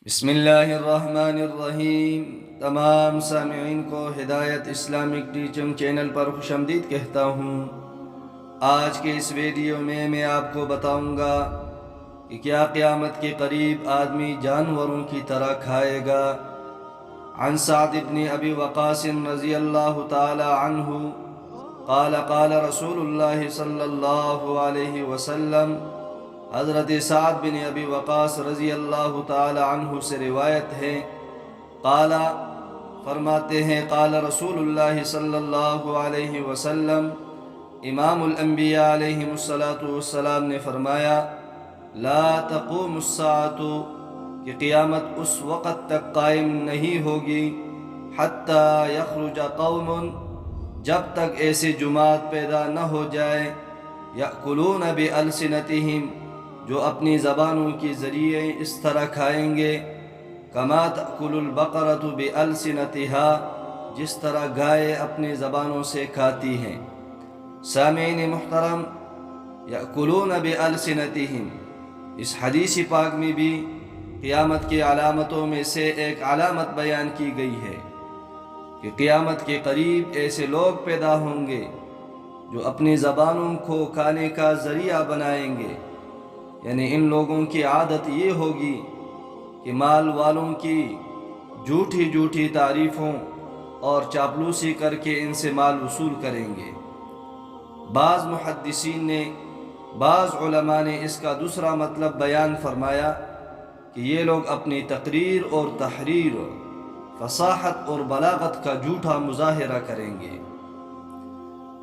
بسم اللہ الرحمن الرحیم۔ تمام سامعین کو ہدایت اسلامک ٹیچنگ چینل پر خوش آمدید کہتا ہوں۔ آج کے اس ویڈیو میں آپ کو بتاؤں گا کہ کیا قیامت کے قریب آدمی جانوروں کی طرح کھائے گا۔ عن سعد بن ابی وقاص رضی اللہ تعالی عنہ قال قال رسول اللہ صلی اللہ علیہ وسلم، حضرت سعد بن ابی وقاص رضی اللہ تعالی عنہ سے روایت ہے، قال فرماتے ہیں، قال رسول اللہ صلی اللہ علیہ وسلم، امام الانبیاء علیہ السلام نے فرمایا، لا تقوم الساعة کہ قیامت اس وقت تک قائم نہیں ہوگی، حتی یخرج قوم جب تک ایسے جماعت پیدا نہ ہو جائے، یأکلون بألسنتہم جو اپنی زبانوں کے ذریعے اس طرح کھائیں گے، کما تأکل البقرۃ بألسنتہا جس طرح گائے اپنی زبانوں سے کھاتی ہیں۔ سامعین محترم، یأکلون بألسنتہم، اس حدیث پاک میں بھی قیامت کی علامتوں میں سے ایک علامت بیان کی گئی ہے کہ قیامت کے قریب ایسے لوگ پیدا ہوں گے جو اپنی زبانوں کو کھانے کا ذریعہ بنائیں گے، یعنی ان لوگوں کی عادت یہ ہوگی کہ مال والوں کی جھوٹی تعریفوں اور چاپلوسی کر کے ان سے مال وصول کریں گے۔ بعض محدثین نے، بعض علماء نے اس کا دوسرا مطلب بیان فرمایا کہ یہ لوگ اپنی تقریر اور تحریر، فصاحت اور بلاغت کا جھوٹا مظاہرہ کریں گے،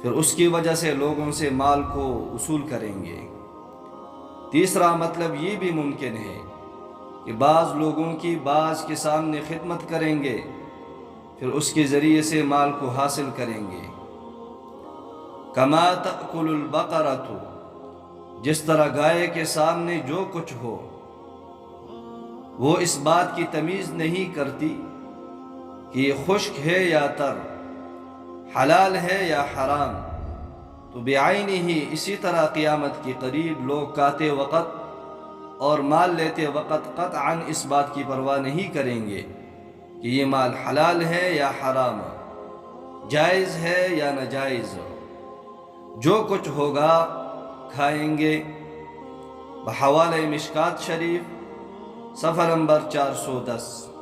پھر اس کی وجہ سے لوگوں سے مال کو وصول کریں گے۔ تیسرا مطلب یہ بھی ممکن ہے کہ بعض لوگوں کی بعض کے سامنے خدمت کریں گے، پھر اس کے ذریعے سے مال کو حاصل کریں گے۔ کما تأکل البقرۃ جس طرح گائے کے سامنے جو کچھ ہو، وہ اس بات کی تمیز نہیں کرتی کہ یہ خشک ہے یا تر، حلال ہے یا حرام، تو بعینہ ہی اسی طرح قیامت کے قریب لوگ کھاتے وقت اور مال لیتے وقت قطعاً اس بات کی پرواہ نہیں کریں گے کہ یہ مال حلال ہے یا حرام، جائز ہے یا ناجائز، جو کچھ ہوگا کھائیں گے۔ بحوالہ مشکات شریف، صفحہ نمبر 410۔